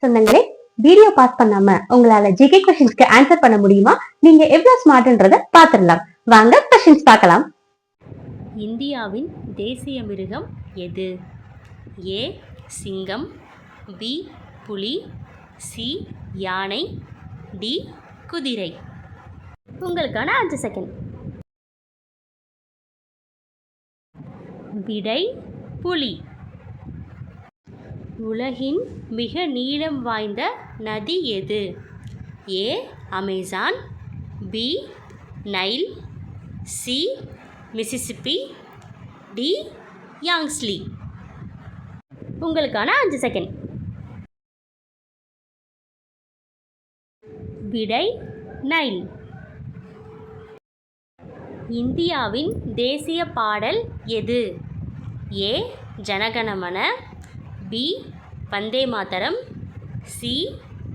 சொந்தங்களே, video pass பண்ணாம உங்களால ஜிகே क्वेश्चंसக்கு ஆன்சர் பண்ண முடியுமா? நீங்க எவ்வளவு ஸ்மார்ட்ன்றத பாத்துறலாம். வாங்க क्वेश्चंस பார்க்கலாம். இந்தியாவின் தேசிய மிருகம் எது? ஏ சிங்கம், பி புலி, சி யானை, டி குதிரை. உங்களுக்கான 5 செகண்ட். விடை புலி. உலகின் மிக நீளம் வாய்ந்த நதி எது? A Amazon, B Nile, C Mississippi, D யாங்ஸ்லி. உங்களுக்கான 5 செகண்ட். விடை நைல். இந்தியாவின் தேசிய பாடல் எது? A Janaganamana, B Vande Mataram, C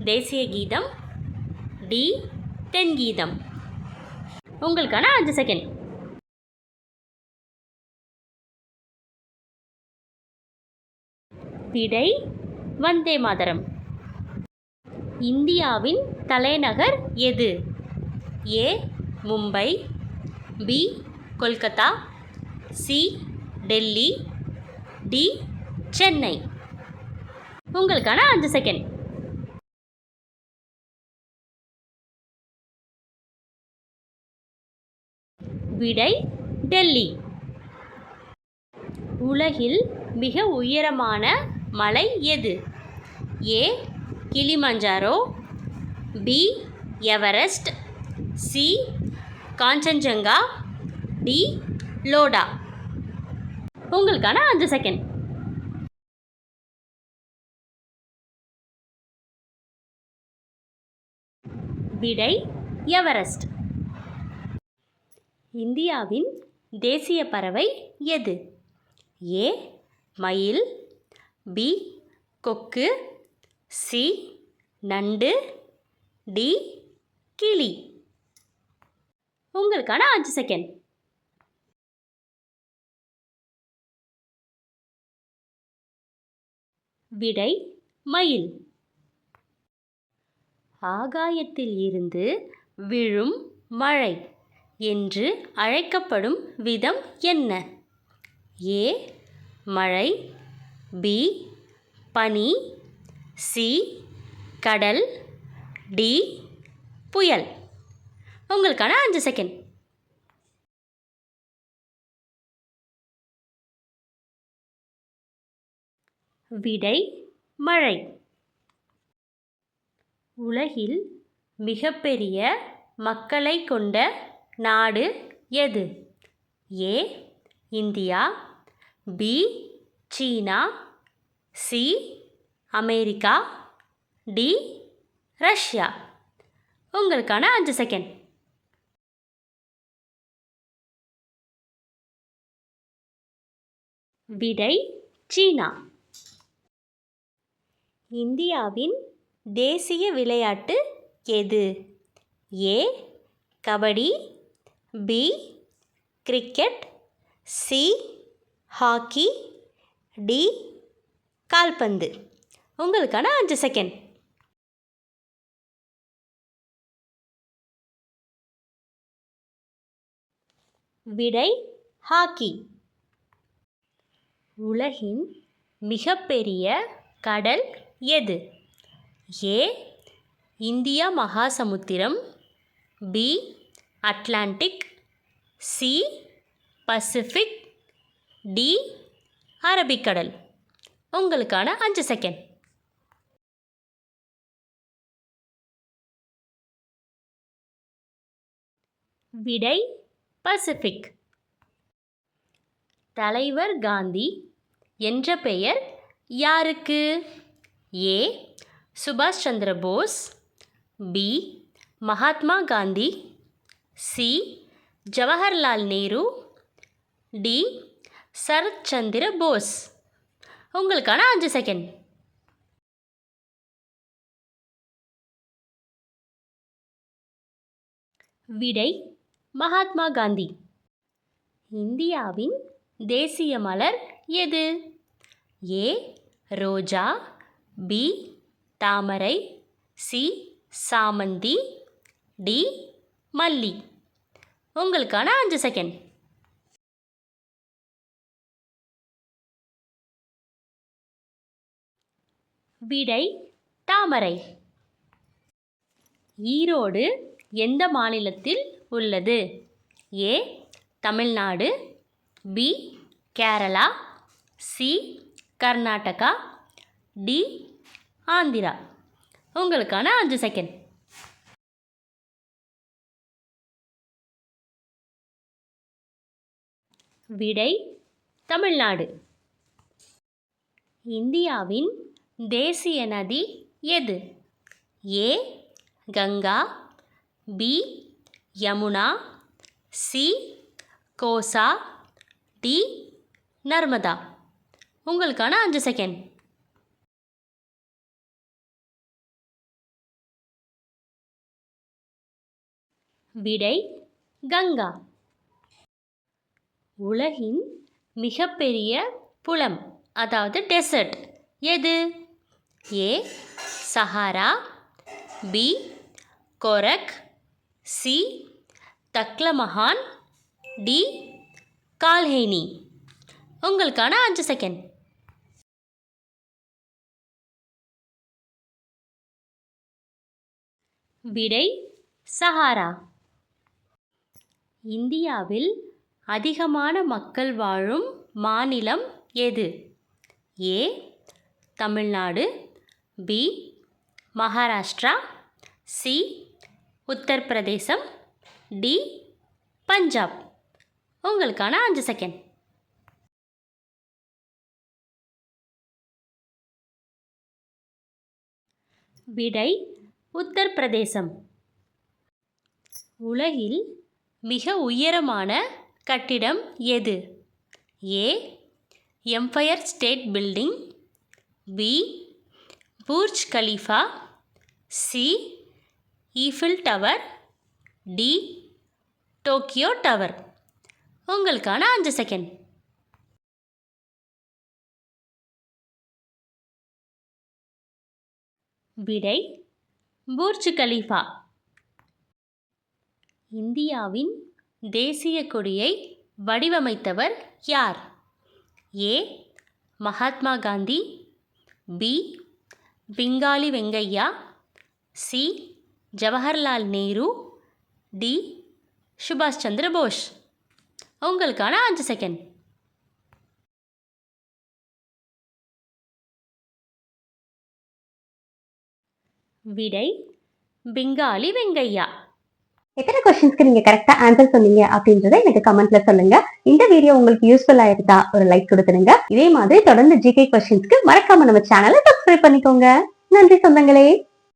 தேசிய கீதம், டி தென்கீதம். உங்களுக்கான 5 செகண்ட். விடை வந்தே மாதரம். இந்தியாவின் தலைநகர் எது? A Mumbai, B Kolkata, C Delhi, D Chennai. உங்களுக்கான 5 செகண்ட். விடை டெல்லி. உலகில் மிக உயரமான மலை எது? A Kilimanjaro, B Everest, C Kanchenjunga, D Lhotse. உங்களுக்கான 5 செகண்ட். விடை எவரெஸ்ட். இந்தியாவின் தேசிய பறவை எது? ஏ மயில், பி கொக்கு, சி நண்டு, டி கிளி. உங்களுக்கான 5 செகண்ட். விடை மயில். ஆகாயத்தில் இருந்து விழும் மழை என்று அழைக்கப்படும் விதம் என்ன? ஏ மழை, பி பனி, சி கடல், டி புயல். உங்களுக்கான 5 செகண்ட். விடை மழை. உலகில் மிகப்பெரிய மக்களை கொண்ட நாடு எது? ஏ இந்தியா, பி சீனா, சி அமெரிக்கா, டி ரஷ்யா. உங்களுக்கான 5 செகண்ட். விடை சீனா. இந்தியாவின் தேசிய விளையாட்டு எது? A kabaddi, B cricket, C hockey, D கால்பந்து. உங்களுக்கான 5 செகண்ட். விடை ஹாக்கி. உலகின் மிகப்பெரிய கடல் எது? ஏ இந்திய மகாசமுத்திரம், B Atlantic, C Pacific, D அரபிக்கடல். உங்களுக்கான 5 செகண்ட். விடை பசிபிக். தலைவர் காந்தி என்ற பெயர் யாருக்கு? ஏ சுபாஷ் Chandra Bose, B Mahatma Gandhi, C Jawaharlal Nehru, D Sarat Chandra Bose. உங்களுக்கான 5 செகண்ட். விடை மகாத்மா காந்தி. இந்தியாவின் தேசிய மலர் எது? ஏ ரோஜா, பி தாமரை, சி சாமந்தி, டி மல்லி. உங்களுக்கான 5 செகண்ட். விடை தாமரை. ஈரோடு எந்த மாநிலத்தில் உள்ளது? A Tamil Nadu, B Kerala, C Karnataka, D Andhra. உங்களுக்கான 5 செகண்ட். விடை தமிழ்நாடு. இந்தியாவின் தேசிய நதி எது? A Ganga, B Yamuna, C Kosi, D Narmada. உங்களுக்கான 5 செகண்ட். விடை கங்கா. உலகின் மிகப்பெரிய புலம் அதாவது டெசர்ட் எது? ஏ சஹாரா, பி கோரக், சி தக்லமகான், டி கால்ஹேனி. உங்களுக்கான 5 செகண்ட். விடை சஹாரா. இந்தியாவில் அதிகமான மக்கள் வாழும் மாநிலம் எது? A Tamil Nadu, B Maharashtra, C Uttar Pradesh, D Punjab. உங்களுக்கான 5 செகண்ட். விடை உத்தரப்பிரதேசம். உலகில் மிக உயரமான கட்டிடம் எது? A Empire State Building, B Burj Khalifa, C Eiffel Tower, D Tokyo Tower. உங்களுக்கான 5 செகண்ட். விடை புர்ஜ் கலீஃபா. இந்தியாவின் தேசிய கொடியை வடிவமைத்தவர் யார்? A Mahatma Gandhi, B Pingali Venkayya, C Jawaharlal Nehru, D சுபாஷ் சந்திர போஸ். உங்களுக்கான 5 செகண்ட். விடை பிங்காலி வெங்கையா. எத்தனை கொஸ்டின்ஸ்க்கு நீங்க கரெக்டா ஆன்சர் சொன்னீங்க அப்படின்றத எனக்கு கமெண்ட்ல சொல்லுங்க. இந்த வீடியோ உங்களுக்கு யூஸ்ஃபுல்லா இருந்தா ஒரு லைக் கொடுத்துருங்க. இதே மாதிரி தொடர்ந்து ஜிகே கொஸ்டின்ஸ்க்கு மறக்காம நம்ம சேனலை சப்ஸ்கிரைப் பண்ணிக்கோங்க. நன்றி சொந்தங்களே.